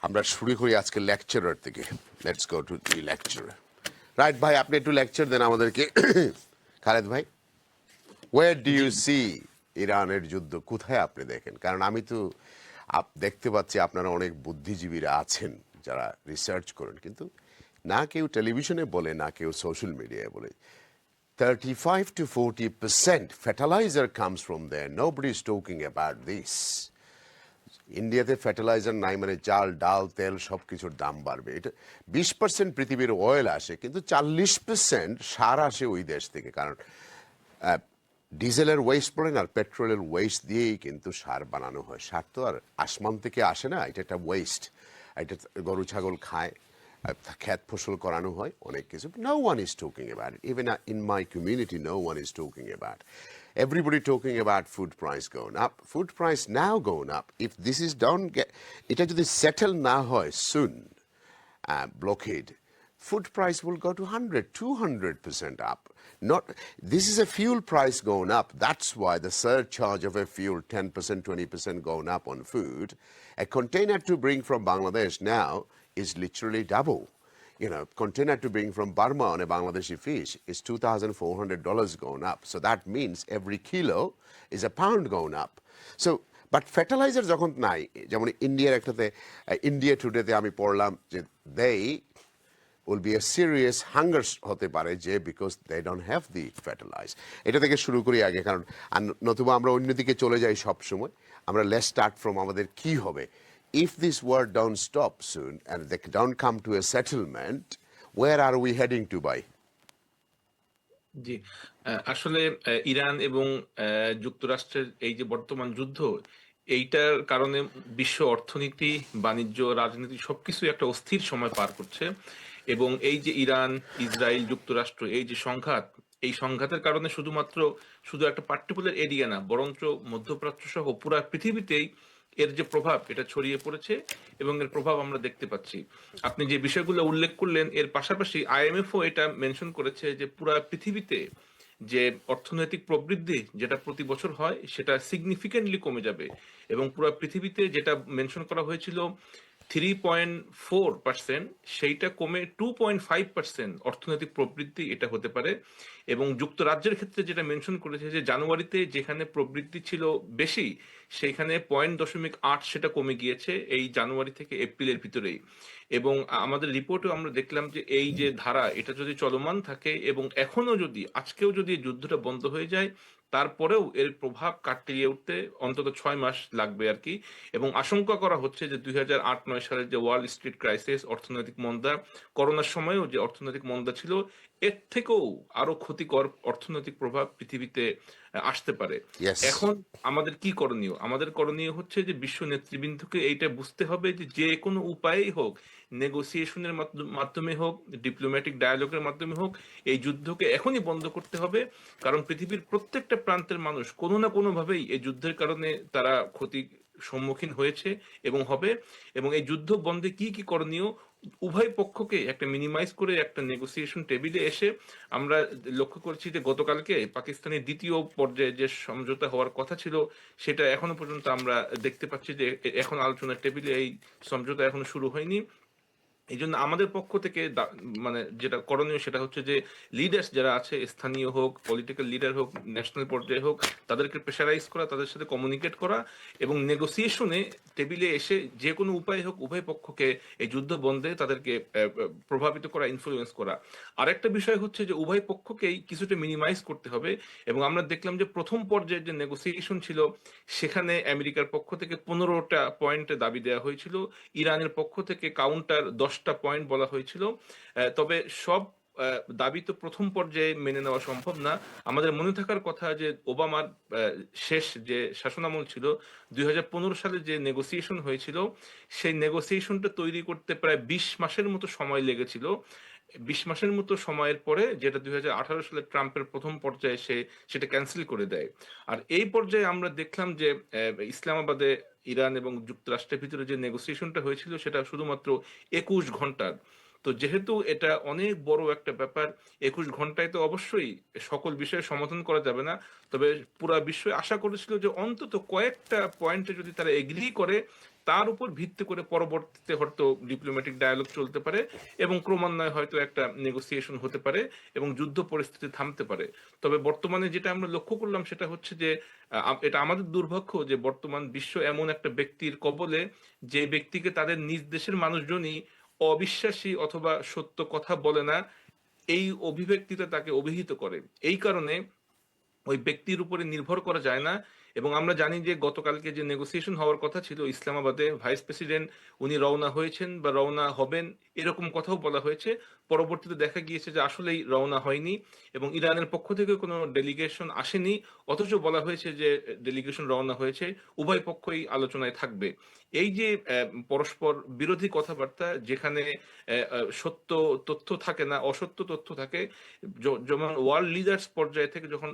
আমরা শুরু করি আজকে লেকচারার থেকে। Let's go to the lecture. Right ভাই, আপনি একটু লেকচার দেন আমাদেরকে। খালেদ ভাই, ওয়ার ডু ইউ সি ইরানের যুদ্ধ, কোথায় আপনি দেখেন? কারণ আমি তো দেখতে পাচ্ছি আপনারা অনেক বুদ্ধিজীবীরা আছেন যারা রিসার্চ করেন, কিন্তু না কেউ টেলিভিশনে বলে, না কেউ সোশ্যাল মিডিয়ায় বলে। 35 to 40% fertilizer comes from there. Nobody is talking about this. ইন্ডিয়াতে ফার্টিলাইজার নাই মানে চাল ডাল তেল সব কিছুর দাম বাড়বে। এটা 20% পৃথিবীর অয়েল আসে, কিন্তু 40% সার আসে ওই দেশ থেকে। কারণ ডিজেলের ওয়েস্ট পড়ে না, আর পেট্রোলের ওয়েস্ট দিয়েই কিন্তু সার বানানো হয়। সার তো আর আসমান থেকে আসে না, এটা একটা ওয়েস্ট। এটা গরু ছাগল খায়, ক্ষেত ফসল করানো হয়, অনেক কিছু। No one is talking about it. Even in my community no one is talking about. Everybody talking about food price going up. Food price now going up. If this is done, এটা যদি settle না হয় soon, blockade, food price will go to 100, 200% up. Not, this is a fuel price going up. That's why the surcharge of a fuel 10%, 20% going up on food. A container to bring from Bangladesh now is literally double. You know, container to bring from Burma on a Bangladeshi fish is $2,400 going up. So that means every kilo is a pound going up. So, but fertilizer যখন নাই, যেমন ইন্ডিয়ার একটাতে, India টুডেতে আমি পড়লাম যে they will be a serious hunger হতে পারে, যে because they don't have the fertilizer. এটা থেকে শুরু করি আগে, কারণ নতুবা আমরা অন্যদিকে চলে যাই সব সময়। আমরা let's start from আমাদের কি হবে। If this war don't stop soon and they don't come to a settlement, where are we heading to by? জি, আসলে ইরান এবং যুক্তরাষ্ট্রের এই যে বর্তমান যুদ্ধ, এইটার কারণে বিশ্ব অর্থনীতি, বাণিজ্য, রাজনীতি সবকিছু একটা অস্থির সময় পার করছে। এবং এই যে ইরান, ইসরায়েল, যুক্তরাষ্ট্র এই যে সংঘাত, এই সংঘাতের কারণে শুধু একটা পার্টিকুলার এরিয়া না, বরঞ্চ মধ্যপ্রাচ্য সহ পুরা পৃথিবীতেই এর যে প্রভাব এটা ছড়িয়ে পড়েছে এবং এর প্রভাব আমরা দেখতে পাচ্ছি। আপনি যে বিষয়গুলো উল্লেখ করলেন, এর পাশাপাশি আইএমএফও এটা মেনশন করেছে যে পুরা পৃথিবীতে যে অর্থনৈতিক প্রবৃদ্ধি যেটা প্রতি বছর হয় সেটা সিগনিফিকেন্টলি কমে যাবে। এবং পুরো পৃথিবীতে যেটা মেনশন করা হয়েছিল 3.4%, সেইটা কমে 2.5% অর্থনৈতিক প্রবৃদ্ধি এটা হতে পারে। এবং যুক্তরাজ্যের ক্ষেত্রে যেটা মেনশন করেছে যে জানুয়ারিতে যেখানে প্রবৃদ্ধি ছিল বেশি, সেইখানে 0.8 সেটা কমে গিয়েছে এই জানুয়ারি থেকে এপ্রিলের ভিতরেই। এবং আমাদের রিপোর্টেও আমরা দেখলাম যে এই যে ধারা এটা যদি চলমান থাকে এবং এখনো যদি আজকেও যদি যুদ্ধটা বন্ধ হয়ে যায়, তারপরেও এর প্রভাব কাটিয়ে উঠতে অন্তত 6 মাস লাগবে আর কি। এবং আশঙ্কা করা হচ্ছে যে 2008-9 সালের যে ওয়াল স্ট্রিট ক্রাইসিস, অর্থনৈতিক মন্দা, করোনার সময়ও যে অর্থনৈতিক মন্দা ছিল, এর থেকেও আরো ক্ষতিকর অর্থনৈতিক প্রভাব পৃথিবীতে আসতে পারে। Yes. এখন আমাদের কি করণীয়? আমাদের করণীয় হচ্ছে যে বিশ্ব নেতৃবৃন্দকে এইটা বুঝতে হবে যে যে কোনো উপায়েই হোক, নেগোসিয়েশনের মাধ্যমে হোক, ডিপ্লোম্যাটিক ডায়ালগের মাধ্যমে হোক, এই যুদ্ধকে এখনই বন্ধ করতে হবে। কারণ পৃথিবীর প্রত্যেকটা প্রান্তের মানুষ কোনো না কোনো ভাবেই এই যুদ্ধের কারণে তারা ক্ষতি সম্মুখীন হয়েছে এবং হবে। এবং এই যুদ্ধ বন্ধে কি কি করণীয়, উভয় পক্ষকে একটা মিনিমাইজ করে একটা নেগোসিয়েশন টেবিলে এসে আমরা লক্ষ্য করছি যে গতকালকে পাকিস্তানের দ্বিতীয় পর্যায়ে যে সমঝোতা হওয়ার কথা ছিল, সেটা এখনো পর্যন্ত আমরা দেখতে পাচ্ছি যে এখন আলোচনার টেবিলে এই সমঝোতা এখনো শুরু হয়নি। এই জন্য আমাদের পক্ষ থেকে মানে যেটা করণীয় সেটা হচ্ছে যে লিডার্স যারা আছে, স্থানীয় হোক, পলিটিক্যাল লিডার হোক, ন্যাশনাল পর্যায়ে হোক, তাদেরকে প্রেশারাইজ করা, তাদের সাথে কমিউনিকেট করা এবং নেগোসিয়েশনে টেবিলে এসে যে কোনো উপায় হোক উভয় পক্ষকে এই যুদ্ধ বন্ধে তাদেরকে প্রভাবিত করা, ইনফ্লুয়েন্স করা। আরেকটা বিষয় হচ্ছে যে উভয় পক্ষকেই কিছুটা মিনিমাইজ করতে হবে। এবং আমরা দেখলাম যে প্রথম পর্যায়ে যে নেগোসিয়েশন ছিল, সেখানে আমেরিকার পক্ষ থেকে 15টা পয়েন্টে দাবি দেওয়া হয়েছিল, ইরানের পক্ষ থেকে কাউন্টার 10টা পয়েন্ট বলা হয়েছিল। তবে সব দাবি তো প্রথম পর্যায়ে মেনে নেওয়া সম্ভব না। আমাদের মনে থাকার কথা যে ওবামার শেষ যে শাসনামল ছিল, 2015 সালে যে নেগোসিয়েশন হয়েছিল, সেই নেগোসিয়েশনটা তৈরি করতে প্রায় 20 মাসের মতো সময় লেগেছিল। 20 মাসের মতো সময়ের পরে যেটা 2018 সালে ট্রাম্পের প্রথম পর্যায়ে সেটা ক্যান্সেল করে দেয়। আর এই পর্যায়ে আমরা দেখলাম যে ইসলামাবাদে ইরান এবং যুক্তরাষ্ট্রের ভিতরে যে নেগোসিয়েশনটা হয়েছিল সেটা শুধুমাত্র 21 ঘন্টার। তো যেহেতু এটা অনেক বড় একটা ব্যাপার, 21 ঘন্টায় তো অবশ্যই সকল বিষয়ে সমাধান করা যাবে না। তবে পুরা বিশ্ব আশা করেছিল যে অন্তত কয়েকটা পয়েন্টে যদি তারা এগ্রি করে, তার উপর ভিত্তি করে পরবর্তীতে হয়তো ডিপ্লোম্যাটিক ডায়ালগ চলতে পারে এবং ক্রমান্বয়ে হয়তো একটা নেগোসিয়েশন হতে পারে এবং যুদ্ধ পরিস্থিতি থামতে পারে। তবে বর্তমানে যেটা আমরা লক্ষ্য করলাম সেটা হচ্ছে যে এটা আমাদের দুর্ভাগ্য যে বর্তমান বিশ্ব এমন একটা ব্যক্তির কবলে, যে ব্যক্তিকে তাদের নিজ দেশের মানুষজনই অবিশ্বাসী অথবা সত্য কথা বলে না, এই অভিব্যক্তিতে তাকে অভিহিত করে। এই কারণে ওই ব্যক্তির উপরে নির্ভর করা যায় না। এবং আমরা জানি যে গতকালকে যে নেগোসিয়েশন হওয়ার কথা ছিল ইসলামাবাদে, ভাইস প্রেসিডেন্ট উনি রওনা হয়েছেন বা রওনা হবেন এরকম কথাও বলা হয়েছে। পরবর্তীতে দেখা গিয়েছে যে আসলেই রওনা হয়নি এবং ইরানের পক্ষ থেকে কোনো ডেলিগেশন আসেনি, অথচ বলা হয়েছে যে ডেলিগেশন রওনা হয়েছে, উভয় পক্ষই আলোচনায় থাকবে। এই যে পরস্পর বিরোধী কথাবার্তা, যেখানে সত্য তথ্য থাকে না, অসত্য তথ্য থাকে, যেমন ওয়ার্ল্ড লিডার্স পর্যায়ে থেকে যখন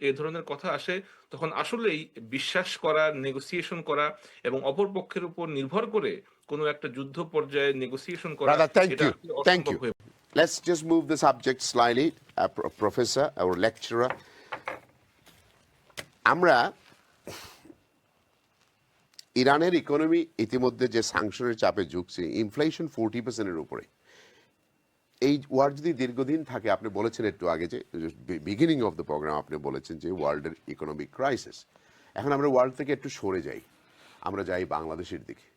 এ ধরনের কথা আসে, তখন আসলেই বিশ্বাস করা, নেগোসিয়েশন করা এবং অপর পক্ষের উপর নির্ভর করে কোনো একটা যুদ্ধ পর্যায়ে নেগোসিয়েশন করা, Brother, thank এটা you. আসলে Thank অসম্ভব you. হয়ে Let's just move the subject slightly. Professor, our lecturer. আমরা ইরানের ইকোনমি ইতিমধ্যে যে স্যাংশনের চাপে ঝুঁকছে, ইনফ্লেশন 40%-এর উপরে। এই ওয়ার যদি দীর্ঘদিন থাকে, আপনি বলেছেন একটু আগে যে বিগিনিং অফ দ্য প্রোগ্রাম আপনি বলেছেন যে ওয়ার্ল্ডের ইকোনমিক ক্রাইসিস। এখন আমরা ওয়ার্ল্ড থেকে একটু সরে যাই, আমরা যাই বাংলাদেশের দিকে।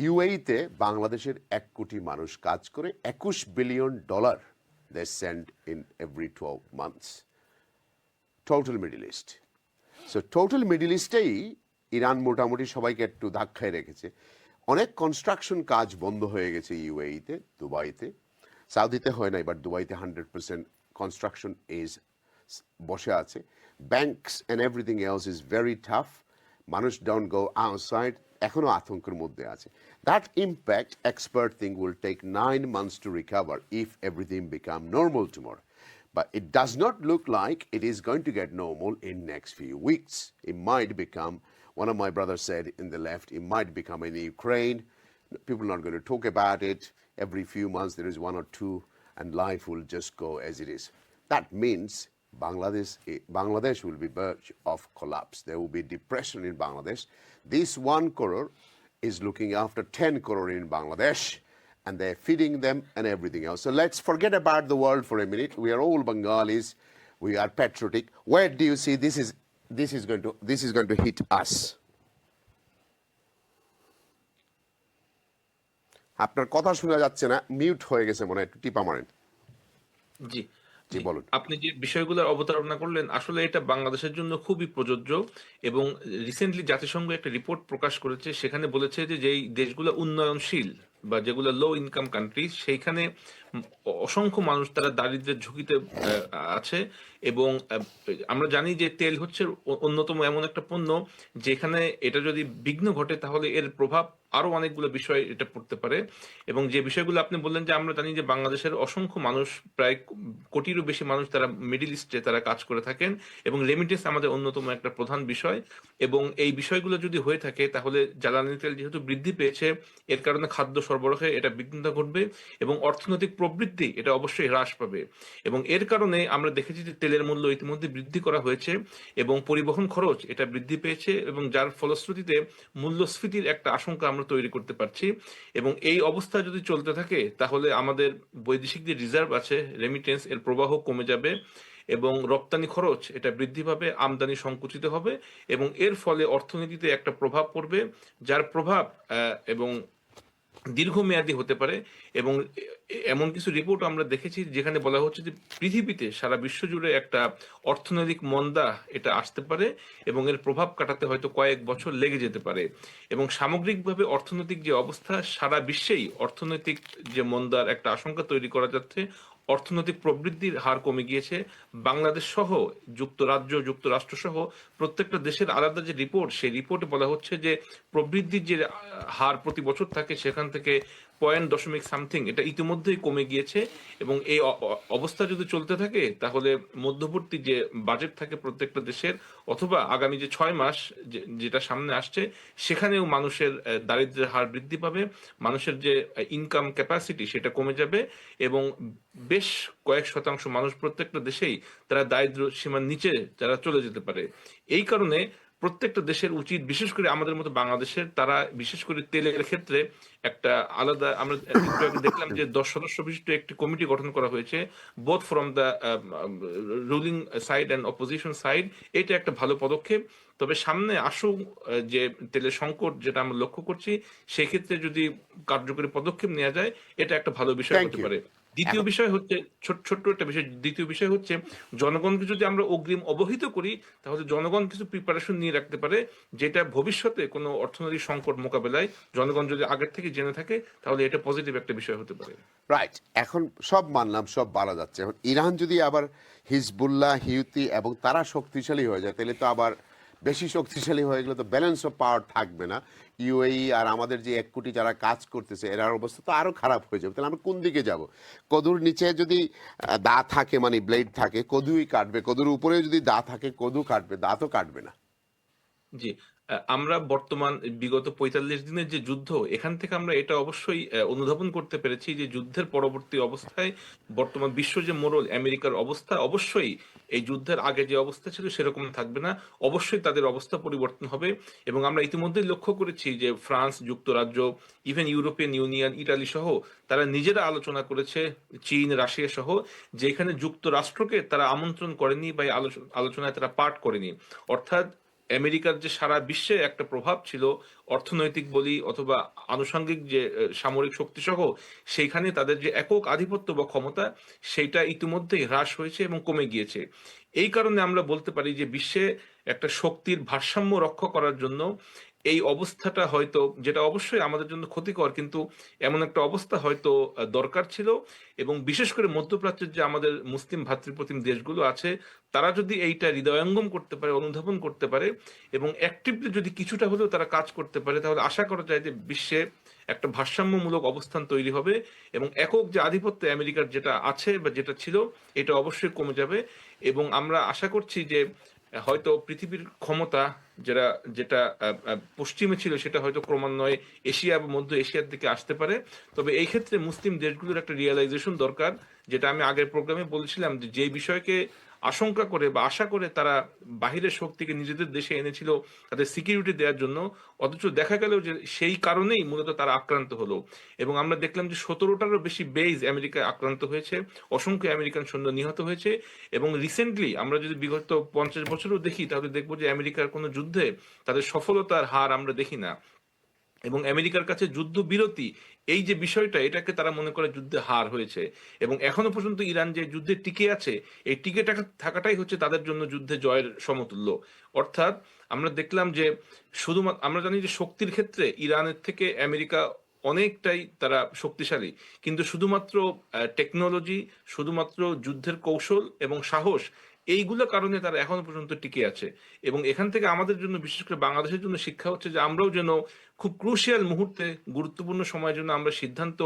ইউএইতে বাংলাদেশের 1 কোটি মানুষ কাজ করে, $21 billion they send in every 12 months. Total middle east. So total middle ইস্টেই ইরান মোটামুটি সবাইকে একটু ধাক্কায় রেখেছে। অনেক কনস্ট্রাকশন কাজ বন্ধ হয়ে গেছে ইউএইতে, দুবাইতে। সাউদিতে হয় নাই, বাট দুবাইতে 100% কনস্ট্রাকশন ইজ বসে আছে। Banks and everything else is very tough. মানুষ ডোন্ট গো আউটসাইড, এখনো আতঙ্কের মধ্যে আছে। That impact expert think will take 9 months to recover if everything become normal tomorrow. But it does not look like it is going to get normal in next few weeks. It might become, one of my brothers said in the left, it might become in Ukraine. People are not going to talk about it. Every few months there is 1 or 2 and life will just go as it is. That means Bangladesh will be verge of collapse. There will be depression in Bangladesh. This 1 crore is looking after 10 crore in Bangladesh, and they're feeding them and everything else. So let's forget about the world for a minute. We are all Bengalis. We are patriotic. Where do you see this is going to hit us? আপনার কথা শোনা যাচ্ছে না, mute হয়ে গেছে মনে হয়, একটু টিপা মারেন। জি জি বলুন। আপনি যে বিষয়গুলোর অবতারণা করলেন, আসলে এটা বাংলাদেশের জন্য খুবই প্রযোজ্য। এবং রিসেন্টলি জাতিসংঘ একটা রিপোর্ট প্রকাশ করেছে, সেখানে বলেছে যে যেই দেশগুলো উন্নয়নশীল বা যেগুলো লো ইনকাম কান্ট্রি, সেইখানে অসংখ্য মানুষ তারা দারিদ্র্যের ঝুঁকিতে আছে। এবং আমরা জানি যে তেল হচ্ছে অন্যতম এমন একটা পণ্য, যেখানে এটা যদি বিঘ্ন ঘটে তাহলে এর প্রভাব আরো অনেকগুলো বিষয় এটা পড়তে পারে। এবং যে বিষয়গুলো আপনি বললেন, যে আমরা জানি যে বাংলাদেশের অসংখ্য মানুষ, প্রায় কোটিরও বেশি মানুষ, তারা মিডিল ইস্টে তারা কাজ করে থাকেন এবং রেমিটেন্স আমাদের অন্যতম একটা প্রধান বিষয়। এবং এই বিষয়গুলো যদি হয়ে থাকে, তাহলে জ্বালানি তেল যেহেতু বৃদ্ধি পেয়েছে, এর কারণে খাদ্য সরবরাহে এটা বিঘ্নতা ঘটবে এবং অর্থনৈতিক প্রবৃদ্ধি এটা অবশ্যই হ্রাস পাবে। এবং এর কারণে আমরা দেখেছি যে তেলের মূল্য ইতিমধ্যে বৃদ্ধি করা হয়েছে এবং পরিবহন খরচ এটা বৃদ্ধি পেয়েছে, এবং যার ফলশ্রুতিতে মূল্যস্ফীতির একটা আশঙ্কা আমরা তৈরি করতে পারছি। এবং এই অবস্থা যদি চলতে থাকে, তাহলে আমাদের বৈদেশিক যে রিজার্ভ আছে, রেমিটেন্স, এর প্রবাহ কমে যাবে এবং রপ্তানি খরচ এটা বৃদ্ধি পাবে, আমদানি সংকুচিত হবে এবং এর ফলে অর্থনীতিতে একটা প্রভাব পড়বে, যার প্রভাব এবং দীর্ঘমেয়াদী হতে পারে। এবং এমন কিছু রিপোর্ট আমরা দেখেছি যেখানে বলা হচ্ছে যে পৃথিবীতে, সারা বিশ্ব জুড়ে একটা অর্থনৈতিক মন্দা এটা আসতে পারে এবং এর প্রভাব কাটাতে হয়তো কয়েক বছর লেগে যেতে পারে। এবং সামগ্রিকভাবে অর্থনৈতিক যে অবস্থা, সারা বিশ্বেই অর্থনৈতিক যে মন্দার একটা আশঙ্কা তৈরি করা যাচ্ছে। অর্থনৈতিক প্রবৃদ্ধির হার কমে গিয়েছে। বাংলাদেশ সহ, যুক্তরাষ্ট্র সহ প্রত্যেকটা দেশের আলাদা যে রিপোর্ট, সেই রিপোর্টে বলা হচ্ছে যে প্রবৃদ্ধির যে হার প্রতি বছর থাকে, সেখান থেকে 0.something এটা ইতিমধ্যেই কমে গিয়েছে। এবং এই অবস্থা যদি চলতে থাকে, তাহলে মধ্যবর্তী যে বাজেট থাকে প্রত্যেকটা দেশের, অথবা আগামী যে 6 মাস যেটা সামনে আসছে, সেখানেও মানুষের দারিদ্র্যের হার বৃদ্ধি পাবে, মানুষের যে ইনকাম ক্যাপাসিটি সেটা কমে যাবে এবং বেশ কয়েক শতাংশ মানুষ প্রত্যেকটা দেশেই তারা দারিদ্র্য সীমার নিচে যারা চলে যেতে পারে। এই কারণে প্রত্যেকটা দেশের উচিত, বিশেষ করে আমাদের মতো বাংলাদেশের, তারা বিশেষ করে তেলের ক্ষেত্রে একটা আলাদা, আমরা একটু আগে দেখলাম যে 10 সদস্য বিশিষ্ট একটি কমিটি গঠন করা হয়েছে, both from the ruling side and opposition side. এটা একটা ভালো পদক্ষেপ। তবে সামনে আসুক যে তেলের সংকট যেটা আমরা লক্ষ্য করছি, সেক্ষেত্রে যদি কার্যকরী পদক্ষেপ নেওয়া যায়, এটা একটা ভালো বিষয় থ্যাংক হতে ইউ। পারে। দ্বিতীয় বিষয় হচ্ছে, ছোট্ট একটা বিষয়, দ্বিতীয় বিষয় হচ্ছে জনগণকে যদি আমরা অগ্রিম অবহিত করি, তাহলে জনগণ কিছু প্রিপারেশন নিয়ে রাখতে পারে, যেটা ভবিষ্যতে কোনো অর্থনৈতিক সংকট মোকাবেলায় জনগণ যদি আগের থেকে জেনে থাকে, তাহলে এটা পজিটিভ একটা বিষয় হতে পারে। রাইট, এখন সব মানলাম, সব বলা যাচ্ছে। এখন ইরান যদি আবার হিজবুল্লাহ, হিউতি এবং তারা শক্তিশালী হয়ে যায়, তাহলে তো আবার বেশি শক্তিশালী হয়ে গেলে তো ব্যালেন্স অফ পাওয়ার থাকবে না। ইউএই আর আমাদের যে 1 কোটি যারা কাজ করতেছে, এরার অবস্থা তো আরো খারাপ হয়ে যাবে। তাহলে আমরা কোন দিকে যাব? কদুর নিচে যদি দা থাকে, মানে ব্লেড থাকে, কদুই কাটবে। কদুর উপরে যদি দা থাকে, কদু কাটবে, দা তো কাটবে না। জি, আমরা বর্তমান বিগত ৪৫ দিনের যে যুদ্ধ, এখান থেকে আমরা এটা অবশ্যই অনুধাবন করতে পেরেছি যে যুদ্ধের পরবর্তী অবস্থায় বর্তমান বিশ্ব যে মোড়ল, আমেরিকার অবস্থা অবশ্যই এই যুদ্ধের আগে যে অবস্থা ছিল সেরকম থাকবে না। অবশ্যই তাদের অবস্থা পরিবর্তন হবে। এবং আমরা ইতিমধ্যেই লক্ষ্য করেছি যে ফ্রান্স, যুক্তরাজ্য, ইভেন ইউরোপিয়ান ইউনিয়ন, ইতালি সহ তারা নিজেরা আলোচনা করেছে, চীন, রাশিয়া সহ, যেখানে যুক্তরাষ্ট্রকে তারা আমন্ত্রণ করেনি বা এই আলোচনায় তারা পার্ট করেনি। অর্থাৎ আমেরিকার যে সারা বিশ্বে একটা প্রভাব ছিল, অর্থনৈতিক বলি অথবা আনুষঙ্গিক যে সামরিক শক্তি সহ, সেইখানে তাদের যে একক আধিপত্য বা ক্ষমতা, সেইটা ইতিমধ্যেই হ্রাস হয়েছে এবং কমে গিয়েছে। এই কারণে আমরা বলতে পারি যে বিশ্বে একটা শক্তির ভারসাম্য রক্ষা করার জন্য এই অবস্থাটা হয়তো, যেটা অবশ্যই আমাদের জন্য ক্ষতিকর, কিন্তু এমন একটা অবস্থা হয়তো দরকার ছিল। এবং বিশেষ করে মধ্যপ্রাচ্যের যে আমাদের মুসলিম ভ্রাতৃপ্রতিম দেশগুলো আছে, তারা যদি এইটা হৃদয়ঙ্গম করতে পারে, অনুধাবন করতে পারে এবং অ্যাক্টিভলি যদি কিছুটা হলেও তারা কাজ করতে পারে, তাহলে আশা করা যায় যে বিশ্বে একটা ভারসাম্যমূলক অবস্থান তৈরি হবে এবং একক যে আধিপত্য আমেরিকার যেটা আছে বা যেটা ছিল, এটা অবশ্যই কমে যাবে। এবং আমরা আশা করছি যে হয়তো পৃথিবীর ক্ষমতা যেটা যেটা পশ্চিমে ছিল, সেটা হয়তো ক্রমান্বয়ে এশিয়া বা মধ্য এশিয়ার দিকে আসতে পারে। তবে এই ক্ষেত্রে মুসলিম দেশগুলোর একটা রিয়েলাইজেশন দরকার, যেটা আমি আগের প্রোগ্রামে বলেছিলাম, যে যে বিষয়কে আশঙ্কা করে বা আশা করে তারা বাহিরের শক্তিকে নিজেদের দেশে এনেছিল তাদের সিকিউরিটি দেওয়ার জন্য, অথচ দেখা গেল যে সেই কারণেই মূলত তারা আক্রান্ত হলো। এবং আমরা দেখলাম যে 17টারও বেশি বেজ আমেরিকায় আক্রান্ত হয়েছে, অসংখ্য আমেরিকান সৈন্য নিহত হয়েছে। এবং রিসেন্টলি আমরা যদি বিগত 50 বছরও দেখি, তাহলে দেখবো যে আমেরিকার কোনো যুদ্ধে তাদের সফলতার হার আমরা দেখি না। এবং আমেরিকার কাছে যুদ্ধবিরতি, এই যে বিষয়টা, এটাকে তারা মনে করে যুদ্ধে হার হয়েছে। এবং এখনো পর্যন্ত ইরান যে যুদ্ধে টিকে আছে, এই টিকে থাকাটাই হচ্ছে তাদের জন্য যুদ্ধে জয়ের সমতুল্য। অর্থাৎ আমরা দেখলাম যে শুধুমাত্র, আমরা জানি যে শক্তির ক্ষেত্রে ইরানের থেকে আমেরিকা অনেকটাই তারা শক্তিশালী, কিন্তু শুধুমাত্র টেকনোলজি, শুধুমাত্র যুদ্ধের কৌশল এবং সাহস, এইগুলো কারণে তারা এখনো পর্যন্ত টিকে আছে। এবং এখান থেকে আমাদের জন্য, বিশেষ করে বাংলাদেশের জন্য শিক্ষা হচ্ছে যে আমরাও যেন খুব ক্রুশিয়াল মুহূর্তে, গুরুত্বপূর্ণ সময়ের জন্য আমরা সিদ্ধান্ত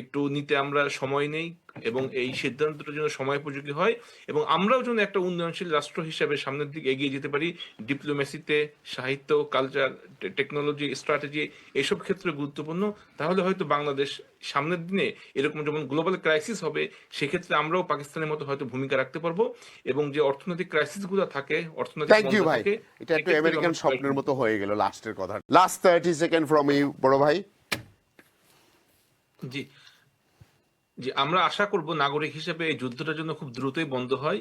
একটু নিতে আমরা সময় নেই, এবং এই সিদ্ধান্তটা যেন সময়োপযোগী হয়, এবং আমরাও যেন একটা উন্নয়নশীল রাষ্ট্র হিসেবে সামনের দিকে এগিয়ে যেতে পারি। ডিপ্লোমেসিতে, সাহিত্য, কালচার, টেকনোলজি, স্ট্র্যাটেজি, এইসব ক্ষেত্রে গুরুত্বপূর্ণ। তাহলে হয়তো বাংলাদেশ সামনের দিনে এরকম যেমন গ্লোবাল ক্রাইসিস হবে, সেক্ষেত্রে আমরাও পাকিস্তানের মতো হয়তো ভূমিকা রাখতে পারবো। এবং যে অর্থনৈতিক ক্রাইসিস গুলো থাকে, অর্থনৈতিক থ্যাংক ইউ মন্দা ভাই, থাকে, এটা একটু সেক্ষেত্রে আমেরিকান আমরা স্বপ্নের মতো হয়ে গেল লাস্টের কথা। লাস্ট 30 সেকেন্ড ফ্রম ইউ, বড় ভাই। জি, জি, আমরা আশা করব নাগরিক হিসেবে এই যুদ্ধটা যেন খুব দ্রুতই বন্ধ হয়।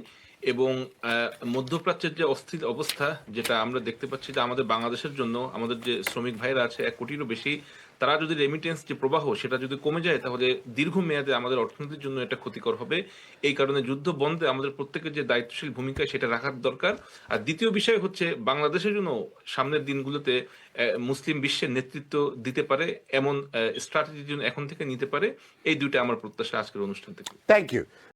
এবং মধ্যপ্রাচ্যের যে অস্থির অবস্থা, যেটা আমরা দেখতে পাচ্ছি যে আমাদের বাংলাদেশের জন্য, আমাদের যে শ্রমিক ভাইরা আছে 1 কোটিরও বেশি, তারা যদি রেমিটেন্স যে প্রবাহ সেটা যদি কমে যায়, তাহলে দীর্ঘমেয়াদে আমাদের অর্থনীতির জন্য এটা ক্ষতিকর হবে। এই কারণে যুদ্ধ বন্ধে আমাদের প্রত্যেকের যে দায়িত্বশীল ভূমিকা, সেটা রাখার দরকার। আর দ্বিতীয় বিষয় হচ্ছে, বাংলাদেশের জন্য সামনের দিনগুলোতে মুসলিম বিশ্বের নেতৃত্ব দিতে পারে এমন স্ট্র্যাটেজি যেন এখন থেকে নিতে পারে। এই দুইটা আমার প্রত্যাশা আজকের অনুষ্ঠান থেকে। Thank you.